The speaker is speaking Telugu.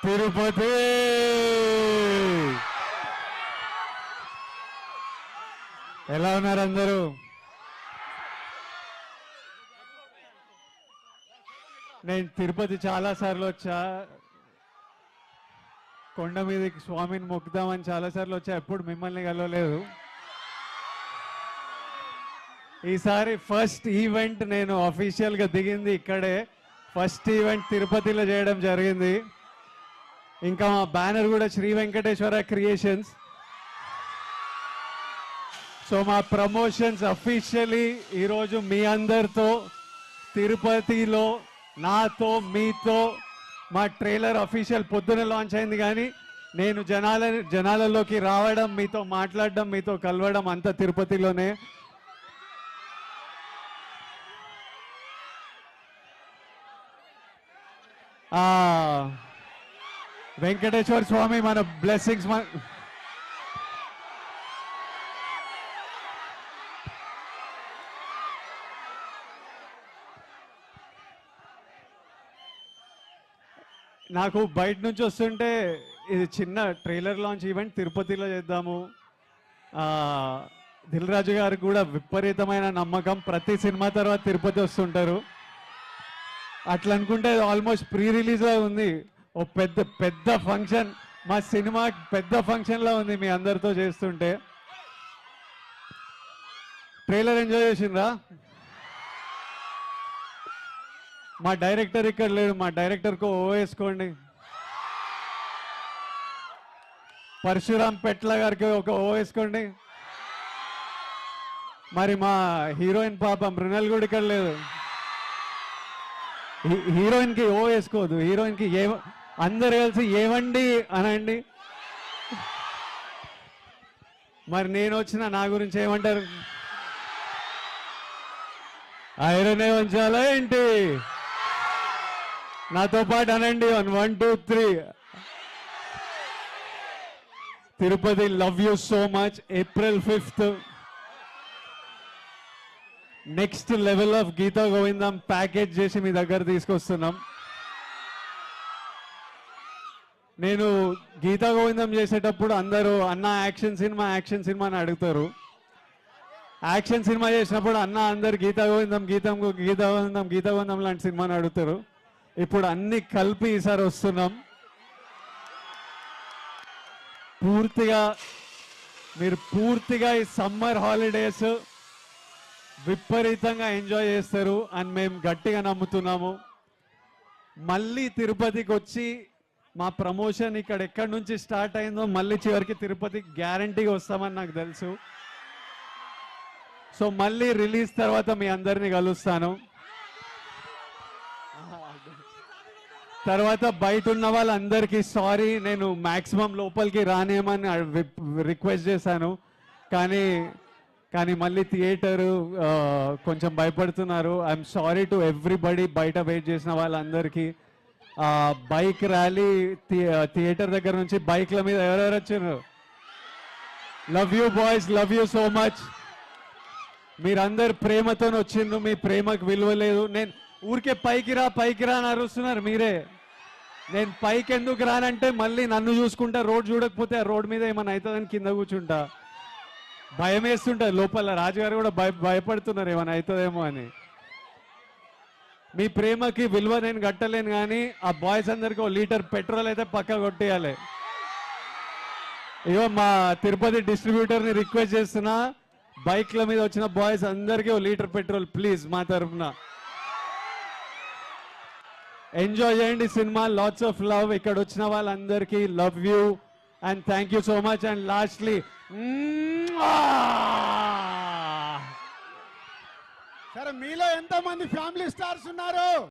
తిరుపతి. ఎలా ఉన్నారు అందరూ? నేను తిరుపతి చాలా సార్లు వచ్చా. కొండ మీదకి స్వామిని మొక్కుదామని చాలా సార్లు వచ్చా, ఎప్పుడు మిమ్మల్ని కలవలేదు. ఈసారి ఫస్ట్ ఈవెంట్ నేను అఫీషియల్గా దిగింది ఇక్కడే. ఫస్ట్ ఈవెంట్ తిరుపతిలో చేయడం జరిగింది. ఇంకా మా బ్యానర్ కూడా శ్రీ వెంకటేశ్వర క్రియేషన్స్. సో మా ప్రమోషన్స్ అఫీషియలీ ఈరోజు మీ అందరితో తిరుపతిలో నాతో మీతో. మా ట్రైలర్ అఫీషియల్ పొద్దున లాంచ్ అయింది, కానీ నేను జనాలలోకి రావడం, మీతో మాట్లాడడం, మీతో కలవడం అంతా తిరుపతిలోనే. వెంకటేశ్వర స్వామి మన బ్లెస్సింగ్స్ నాకు బయట నుంచి వస్తుంటే ఇది చిన్న ట్రైలర్ లాంచ్ ఈవెంట్ తిరుపతిలో చేద్దాము. దిల్ రాజు గారికి కూడా విపరీతమైన నమ్మకం, ప్రతి సినిమా తర్వాత తిరుపతి వస్తుంటారు. అట్లా అనుకుంటే ఆల్మోస్ట్ ప్రీ రిలీజ్లో ఉంది. ఓ పెద్ద పెద్ద ఫంక్షన్, మా సినిమా పెద్ద ఫంక్షన్లో ఉంది మీ అందరితో చేస్తుంటే. ట్రైలర్ ఎంజాయ్ చేసిండ్రా? మా డైరెక్టర్ ఇక్కడ లేడు, మా డైరెక్టర్కు ఓ వేసుకోండి. పరశురామ్ పెట్ల గారికి ఒక ఓ వేసుకోండి. మరి మా హీరోయిన్ పాప మృణల్ కూడా ఇక్కడ లేదు. హీరోయిన్కి ఓ వేసుకోదు, హీరోయిన్కి అందరు కలిసి ఏమండి అనండి. మరి నేను వచ్చిన నా గురించి ఏమంటారు? ఐరనే ఉంచాలా ఏంటి? నాతో పాటు అనండి. 1 2 3. Tirupati, love you so much. April 5th next level of Geetha Govindam package చేసి మీ దగ్గర తీసుకొస్తున్నాం. నేను గీతా గోవిందం చేసేటప్పుడు అందరూ అన్న యాక్షన్ సినిమా అని అడుగుతారు. యాక్షన్ సినిమా చేసినప్పుడు అన్న అందరు గీతా గోవిందం లాంటి సినిమాని అడుగుతారు. ఇప్పుడు అన్ని కలిపి ఈసారి వస్తున్నాం. మీరు పూర్తిగా ఈ సమ్మర్ హాలిడేస్ విపరీతంగా ఎంజాయ్ చేస్తారు అని మేము గట్టిగా నమ్ముతున్నాము. మళ్ళీ తిరుపతికి వచ్చి మా ప్రమోషన్ ఇక్కడ ఎక్కడి నుంచి స్టార్ట్ అయిందో మళ్ళీ చివరికి తిరుపతి గ్యారంటీగా వస్తామని నాకు తెలుసు. సో మళ్ళీ రిలీజ్ తర్వాత మీ అందరినీ కలుస్తాను. తర్వాత బయట ఉన్న వాళ్ళందరికీ సారీ, నేను మ్యాక్సిమం లోపలికి రానేమని రిక్వెస్ట్ చేశాను. కానీ మళ్ళీ థియేటరు కొంచెం భయపడుతున్నారు. ఐఎమ్ సారీ టు ఎవ్రీబడి, బయట వెయిట్ చేసిన వాళ్ళందరికీ. బైక్ ర్యాలీ థియేటర్ దగ్గర నుంచి బైక్ల మీద ఎవరెవరు వచ్చారు? Love you boys, love you so much. మీరందరు ప్రేమతో వచ్చిండ్రు, మీ ప్రేమకు విలువ లేదు. నేను ఊరికే పైకి రా అని అరుస్తున్నారు మీరే. నేను పైకి ఎందుకు రానంటే మళ్ళీ నన్ను చూసుకుంటా, రోడ్ చూడకపోతే ఆ రోడ్ మీద ఏమైనా అవుతుందని కింద కూర్చుంటా. భయం వేస్తుంటుంది లోపల. రాజుగారు కూడా భయపడుతున్నారు ఏమైనా అవుతుందేమో అని. మీ ప్రేమకి విలువ నేను కట్టలేను, కానీ ఆ బాయ్స్ అందరికీ 1 లీటర్ పెట్రోల్ అయితే పక్కా కొట్టేయాలి. ఇగో మా తిరుపతి డిస్ట్రిబ్యూటర్ని రిక్వెస్ట్ చేస్తున్నా, బైక్ల మీద వచ్చిన బాయ్స్ అందరికీ 1 లీటర్ పెట్రోల్ ప్లీజ్ మా తరఫున. ఎంజాయ్ చేయండి సినిమా. Lots of love. ఇక్కడ వచ్చిన వాళ్ళందరికీ love you and thank you so much. And lastly సరే, మీలో ఎంతమంది ఫ్యామిలీ స్టార్స్ ఉన్నారు?